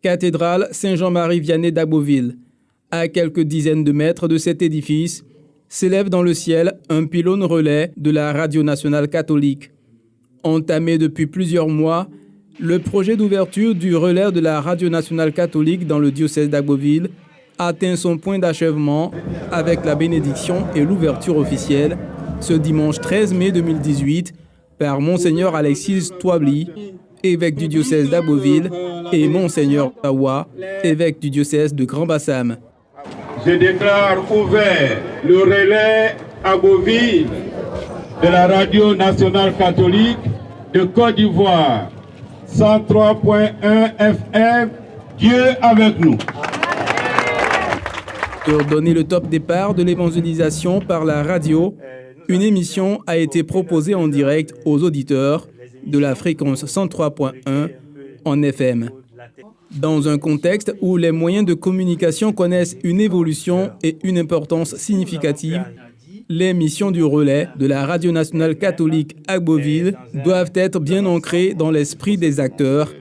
Cathédrale Saint-Jean-Marie Vianney d'Agboville. À quelques dizaines de mètres de cet édifice, s'élève dans le ciel un pylône relais de la Radio nationale catholique. Entamé depuis plusieurs mois, le projet d'ouverture du relais de la Radio nationale catholique dans le diocèse d'Agboville atteint son point d'achèvement avec la bénédiction et l'ouverture officielle ce dimanche 13 mai 2018 par Monseigneur Alexis Toabli, évêque du diocèse d'Agboville, et Monseigneur Tawa, évêque du diocèse de Grand-Bassam. Je déclare ouvert le relais Agboville de la Radio nationale catholique de Côte d'Ivoire, 103.1 FM, Dieu avec nous. Pour donner le top départ de l'évangélisation par la radio, une émission a été proposée en direct aux auditeurs de la fréquence 103.1 en FM. Dans un contexte où les moyens de communication connaissent une évolution et une importance significative, les missions du relais de la Radio nationale catholique Agboville doivent être bien ancrées dans l'esprit des acteurs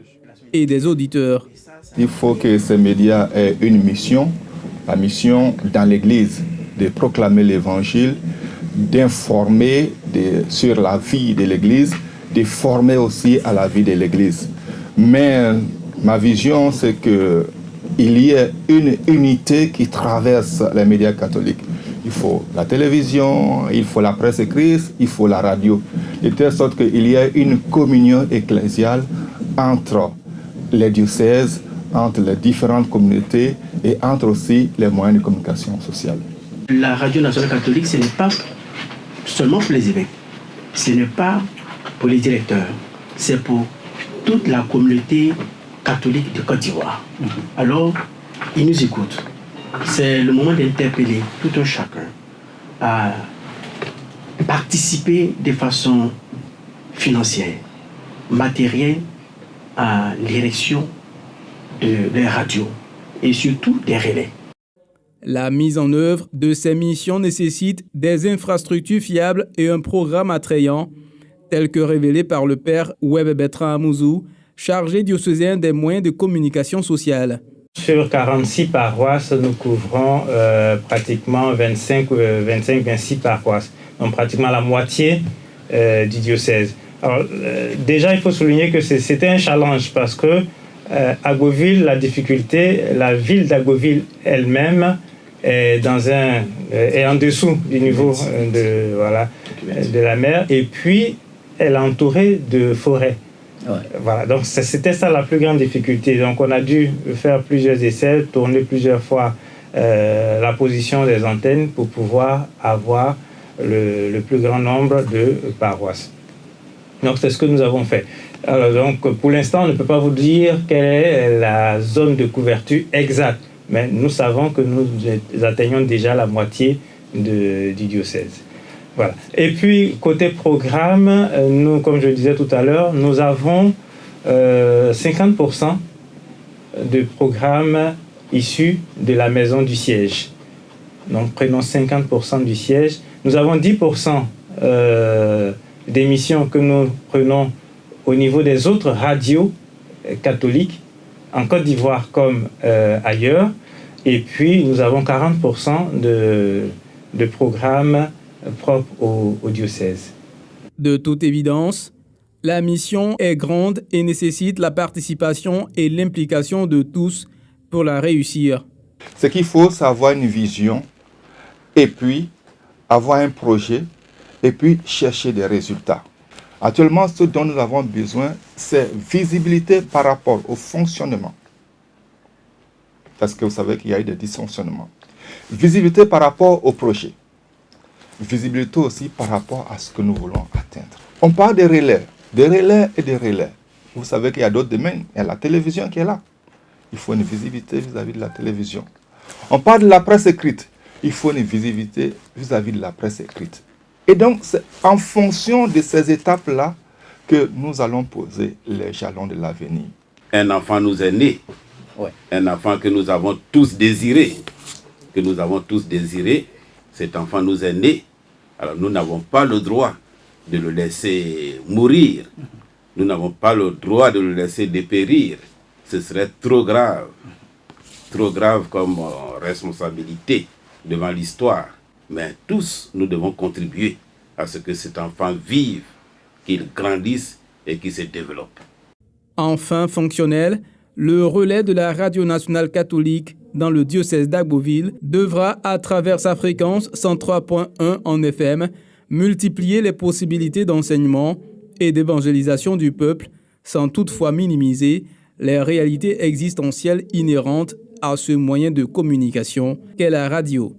et des auditeurs. Il faut que ces médias aient une mission, la mission dans l'Église, de proclamer l'Évangile, d'informer sur la vie de l'Église, de former aussi à la vie de l'Église. Mais ma vision, c'est qu'il y ait une unité qui traverse les médias catholiques. Il faut la télévision, il faut la presse écrite, il faut la radio. De telle sorte qu'il y ait une communion ecclésiale entre les diocèses, entre les différentes communautés et entre aussi les moyens de communication sociale. La Radio nationale catholique, ce n'est pas seulement pour les évêques, ce n'est pas pour les directeurs, c'est pour toute la communauté catholique de Côte d'Ivoire. Alors, ils nous écoutent. C'est le moment d'interpeller tout un chacun à participer de façon financière, matérielle à l'érection des radios et surtout des relais. La mise en œuvre de ces missions nécessite des infrastructures fiables et un programme attrayant, tel que révélé par le père Web Bertrand Amouzou, chargé diocésain des moyens de communication sociale. Sur 46 paroisses, nous couvrons pratiquement 25-26 paroisses, donc pratiquement la moitié du diocèse. Alors, déjà, il faut souligner que c'était un challenge parce que Agboville, la difficulté, la ville d'Agboville elle-même est en dessous du niveau de la mer, et puis elle est entourée de forêts. Ouais. Voilà, donc c'était ça la plus grande difficulté. Donc on a dû faire plusieurs essais, tourner plusieurs fois la position des antennes pour pouvoir avoir le plus grand nombre de paroisses. Donc c'est ce que nous avons fait. Alors donc pour l'instant on ne peut pas vous dire quelle est la zone de couverture exacte, mais nous savons que nous atteignons déjà la moitié du diocèse. Voilà. Et puis, côté programme, nous, comme je le disais tout à l'heure, nous avons 50% de programmes issus de la maison du siège. Donc, prenons 50% du siège. Nous avons 10% d'émissions que nous prenons au niveau des autres radios catholiques, en Côte d'Ivoire comme ailleurs. Et puis, nous avons 40% de programmes propre au diocèse. De toute évidence, la mission est grande et nécessite la participation et l'implication de tous pour la réussir. Ce qu'il faut, c'est avoir une vision, et puis avoir un projet, et puis chercher des résultats. Actuellement, ce dont nous avons besoin, c'est visibilité par rapport au fonctionnement. Parce que vous savez qu'il y a eu des dysfonctionnements. Visibilité par rapport au projet. Visibilité aussi par rapport à ce que nous voulons atteindre. On parle des relais et des relais. Vous savez qu'il y a d'autres domaines. Il y a la télévision qui est là. Il faut une visibilité vis-à-vis de la télévision. On parle de la presse écrite. Il faut une visibilité vis-à-vis de la presse écrite. Et donc, c'est en fonction de ces étapes-là que nous allons poser les jalons de l'avenir. Un enfant nous est né. Ouais. Un enfant que nous avons tous désiré. Cet enfant nous est né. Alors nous n'avons pas le droit de le laisser mourir. Nous n'avons pas le droit de le laisser dépérir. ce serait trop grave comme responsabilité devant l'histoire. Mais tous, nous devons contribuer à ce que cet enfant vive, qu'il grandisse et qu'il se développe. Enfin fonctionnel, le relais de la Radio nationale catholique dans le diocèse d'Agboville devra, à travers sa fréquence 103.1 en FM, multiplier les possibilités d'enseignement et d'évangélisation du peuple, sans toutefois minimiser les réalités existentielles inhérentes à ce moyen de communication qu'est la radio.